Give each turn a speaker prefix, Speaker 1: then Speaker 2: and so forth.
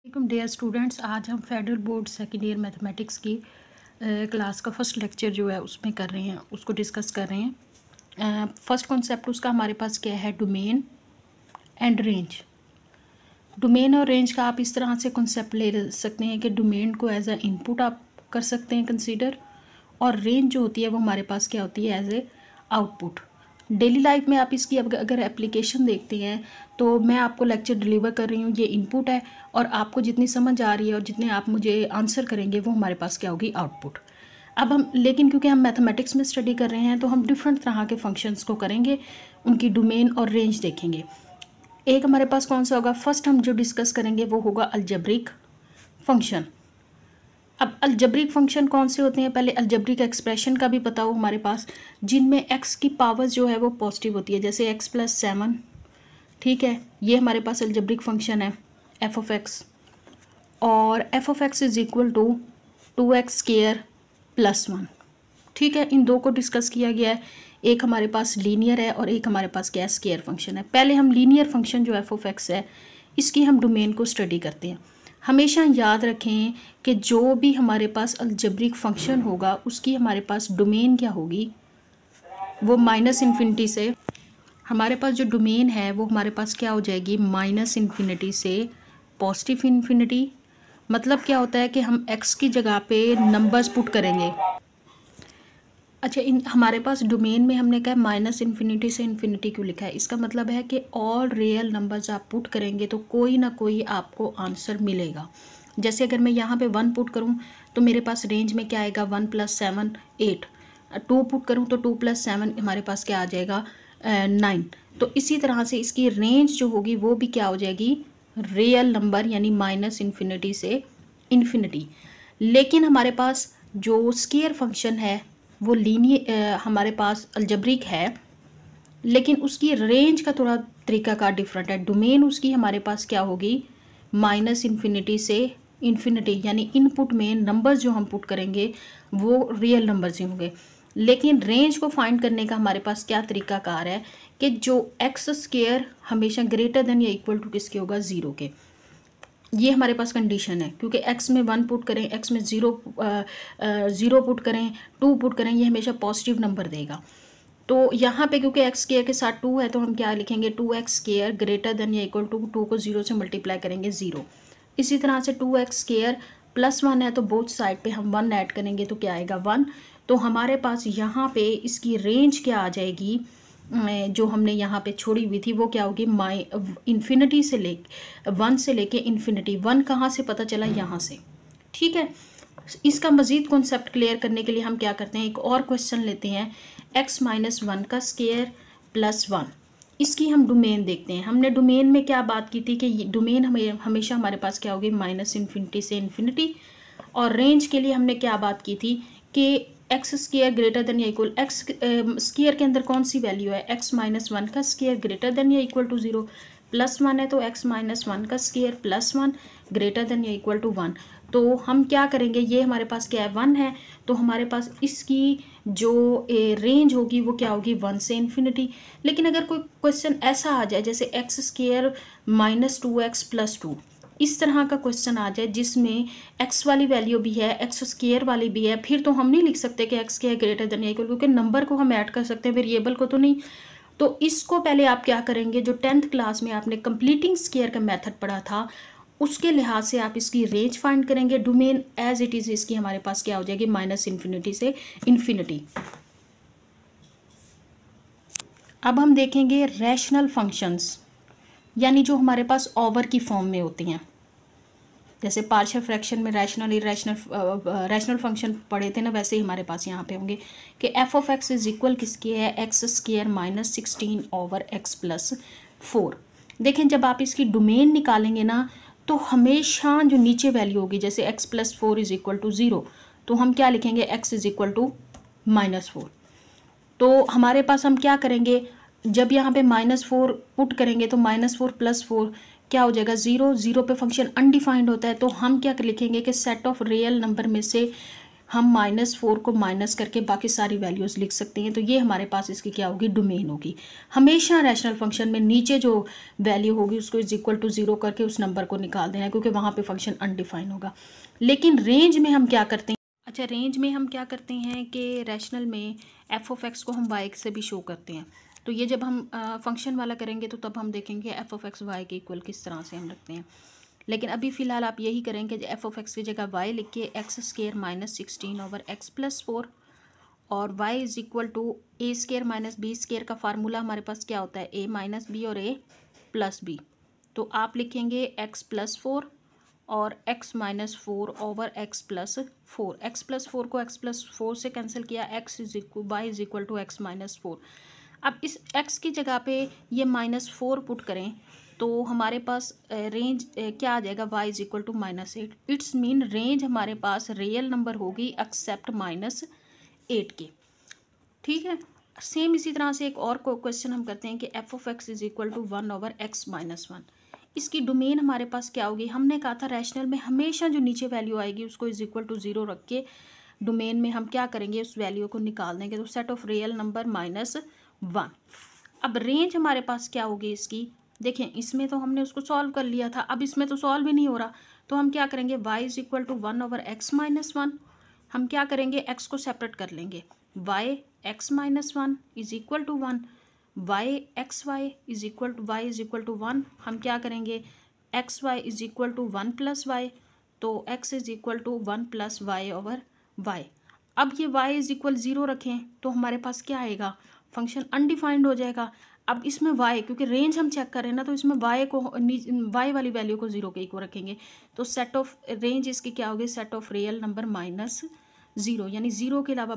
Speaker 1: Welcome dear students. आज हम federal board second year mathematics की क्लास का फर्स्ट लेक्चर जो है उसमें कर रहे हैं, उसको डिस्कस कर रहे हैं। फर्स्ट कॉन्सेप्ट उसका हमारे पास क्या है? Domain and range. डोमेन और रेंज का आप इस तरह से कॉन्सेप्ट ले सकते हैं कि डोमेन को एज अ इनपुट आप कर सकते हैं कंसीडर, और रेंज जो होती है वो हमारे पास क्या होती है? As a output. Daily life में आप इसकी अगर एप्लीकेशन देखते हैं तो मैं आपको लेक्चर डिलीवर कर रही हूँ, ये इनपुट है, और आपको जितनी समझ आ रही है और जितने आप मुझे आंसर करेंगे वो हमारे पास क्या होगी? आउटपुट। अब हम लेकिन क्योंकि हम मैथमेटिक्स में स्टडी कर रहे हैं तो हम डिफरेंट तरह के फंक्शंस को करेंगे, उनकी डोमेन और रेंज देखेंगे। एक हमारे पास कौन सा होगा? फर्स्ट हम जो डिस्कस करेंगे वो होगा अलजेब्रिक फंक्शन। अब अलजेब्रिक फंक्शन कौन से होते हैं? पहले अलजेब्रिक एक्सप्रेशन का भी पता हो हमारे पास, जिनमें एक्स की पावर जो है वो पॉजिटिव होती है, जैसे एक्स प्लस 7। ठीक है, ये हमारे पास अलजेब्रिक फंक्शन है एफ ऑफ एक्स, और F of X is equal to 2x square plus 1। ठीक है, इन दो को डिस्कस किया गया है। एक हमारे पास लीनियर है और एक हमारे पास क्या? स्क्वायर फंक्शन है। पहले हम लीनियर फंक्शन जो एफ ऑफ एक्स है इसकी हम डोमेन को स्टडी करते हैं। हमेशा याद रखें कि जो भी हमारे पास अलजेब्रिक फंक्शन होगा उसकी हमारे पास डोमेन क्या होगी? वो माइनस इन्फिनिटी से, हमारे पास जो डोमेन है वो हमारे पास क्या हो जाएगी? माइनस इन्फिनिटी से पॉजिटिव इन्फिनिटी। मतलब क्या होता है कि हम x की जगह पे नंबर्स पुट करेंगे। अच्छा, इन हमारे पास डोमेन में हमने कहा माइनस इन्फिनिटी से इन्फिनिटी क्यों लिखा है? इसका मतलब है कि ऑल रियल नंबर्स आप पुट करेंगे तो कोई ना कोई आपको आंसर मिलेगा। जैसे अगर मैं यहाँ पे 1 पुट करूँ तो मेरे पास रेंज में क्या आएगा? 1 + 7 8। 2 पुट करूँ तो 2 + 7 हमारे पास क्या आ जाएगा? 9। तो इसी तरह से इसकी रेंज जो होगी वो भी क्या हो जाएगी? रियल नंबर, यानी माइनस इन्फिनिटी से इन्फिनिटी। लेकिन हमारे पास जो स्क्वायर फंक्शन है वो लीनियर हमारे पास अलजेब्रिक है, लेकिन उसकी रेंज का थोड़ा तरीका का डिफरेंट है। डोमेन उसकी हमारे पास क्या होगी? माइनस इन्फिनिटी से इन्फिनिटी, यानी इनपुट में नंबर्स जो हम पुट करेंगे वो रियल नंबर्स ही होंगे। लेकिन रेंज को फाइंड करने का हमारे पास क्या तरीकाकार है कि जो एक्स स्क्वायर हमेशा ग्रेटर देन या इक्वल टू किसके होगा? 0 के। ये हमारे पास कंडीशन है, क्योंकि x में 1 पुट करें, x में 0 पुट करें, 2 पुट करें, ये हमेशा पॉजिटिव नंबर देगा। तो यहाँ पे क्योंकि एक्स स्क्वायर के साथ 2 है तो हम क्या लिखेंगे? 2x स्क्वायर ग्रेटर देन या इक्वल टू 2 को 0 से मल्टीप्लाई करेंगे 0। इसी तरह से 2x स्क्वायर प्लस 1 है तो बोथ साइड पे हम 1 ऐड करेंगे तो क्या आएगा? 1। तो हमारे पास यहाँ पे इसकी रेंज क्या आ जाएगी? जो हमने यहाँ पे छोड़ी हुई थी वो क्या होगी? इन्फिनिटी से ले 1 से लेके इन्फिनिटी। 1 कहाँ से पता चला? यहाँ से। ठीक है, इसका मज़ीद कॉन्सेप्ट क्लियर करने के लिए हम क्या करते हैं? एक और क्वेश्चन लेते हैं, x - 1 का स्क्वायर प्लस 1। इसकी हम डोमेन देखते हैं। हमने डोमेन में क्या बात की थी कि डोमेन हमेशा हमारे पास क्या होगी? माइनस इन्फिनिटी से इन्फिनिटी। और रेंज के लिए हमने क्या बात की थी कि एक्स स्क्वायर ग्रेटर देन या इक्वल, एक्स स्क्वायर के अंदर कौन सी वैल्यू है? x - 1 का स्क्वायर ग्रेटर देन या इक्वल टू 0, प्लस 1 है तो x - 1 का स्क्वायर प्लस 1 ग्रेटर देन या इक्वल टू 1। तो हम क्या करेंगे? ये हमारे पास क्या है? 1 है, तो हमारे पास इसकी जो रेंज होगी वो क्या होगी? 1 से इन्फिनिटी। लेकिन अगर कोई क्वेश्चन ऐसा आ जाए जैसे x square minus 2x plus 2, इस तरह का क्वेश्चन आ जाए जिसमें x वाली वैल्यू भी है, एक्स स्क्वायर वाली भी है, फिर तो हम नहीं लिख सकते कि एक्स स्क्वायर ग्रेटर देन या इक्वल, क्योंकि नंबर को हम ऐड कर सकते हैं, वेरिएबल को तो नहीं। तो इसको पहले आप क्या करेंगे? जो 10th क्लास में आपने कंप्लीटिंग स्क्वायर का मेथड पढ़ा था उसके लिहाज से आप इसकी रेंज फाइंड करेंगे। डोमेन एज इट इज़ इसकी हमारे पास क्या हो जाएगी? माइनस इन्फिनिटी से इन्फिनिटी। अब हम देखेंगे रैशनल फंक्शंस, यानी जो हमारे पास ओवर की फॉर्म में होती हैं। जैसे पार्शियल फ्रैक्शन में रैशनल रैशनल फंक्शन पढ़े थे ना, वैसे ही हमारे पास यहाँ पे होंगे कि F of X is equal किसकी है? X square minus 16 over X plus 4। देखें, जब आप इसकी डोमेन निकालेंगे ना तो हमेशा जो नीचे वैल्यू होगी, जैसे X plus 4 is equal to 0, तो हम क्या लिखेंगे? X is equal to -4। तो हमारे पास हम क्या करेंगे? जब यहाँ पे -4 पुट करेंगे तो -4 + 4 क्या हो जाएगा? 0। 0 पे फंक्शन अनडिफाइंड होता है, तो हम क्या लिखेंगे कि सेट ऑफ रियल नंबर में से हम -4 को माइनस करके बाकी सारी वैल्यूज़ लिख सकते हैं। तो ये हमारे पास इसकी क्या होगी, डोमेन होगी। हमेशा रैशनल फंक्शन में नीचे जो वैल्यू होगी उसको इज इक्वल टू 0 करके उस नंबर को निकाल देना है, क्योंकि वहाँ पे फंक्शन अनडिफाइन होगा। लेकिन रेंज में हम क्या करते हैं, अच्छा रेंज में हम क्या करते हैं कि रैशनल में एफ ऑफ एक्स को हम वाई से भी शो करते हैं। तो ये जब हम फंक्शन वाला करेंगे तो तब हम देखेंगे एफ ऑफ एक्स वाई के इक्वल किस तरह से हम रखते हैं। लेकिन अभी फ़िलहाल आप यही करेंगे, एफ ऑफ एक्स की जगह वाई लिख के X square -16 over X plus 4 और Y is equal to A square minus B square का फार्मूला हमारे पास क्या होता है, ए माइनस बी और ए प्लस बी। तो आप लिखेंगे एक्स प्लस 4 और x -4 over x plus 4। X plus 4 को x प्लस 4 से कैंसिल किया, x is equal Y is equal to X -4। अब इस x की जगह पे ये -4 पुट करें तो हमारे पास रेंज क्या आ जाएगा, y is equal to -8। It's mean range हमारे पास रियल नंबर होगी एक्सेप्ट -8 के। ठीक है, सेम इसी तरह से एक और क्वेश्चन हम करते हैं कि F of X is equal to 1 over x -1। इसकी डोमेन हमारे पास क्या होगी, हमने कहा था रैशनल में हमेशा जो नीचे वैल्यू आएगी उसको इज इक्वल टू 0 रख के डोमेन में हम क्या करेंगे, उस वैल्यू को निकाल देंगे। तो सेट ऑफ रियल नंबर -1। अब रेंज हमारे पास क्या होगी इसकी, देखें इसमें तो हमने उसको सॉल्व कर लिया था, अब इसमें तो सॉल्व ही नहीं हो रहा। तो हम क्या करेंगे, y is equal to 1 over x -1। हम क्या करेंगे, x को सेपरेट कर लेंगे, y x -1 is equal to 1, Y X Y is equal to Y is equal to 1। हम क्या करेंगे, X Y is equal to 1 plus Y, तो x is equal to 1 plus Y over Y. अब ये y is equal 0 रखें तो हमारे पास क्या आएगा, फंक्शन अनडिफाइंड हो जाएगा। अब इसमें y, क्योंकि रेंज हम चेक कर रहे हैं ना, तो इसमें y को y वाली वैल्यू को 0 के इक्वल रखेंगे। तो सेट ऑफ रेंज इसकी क्या होगी, सेट ऑफ रियल नंबर -0, यानी 0 के अलावा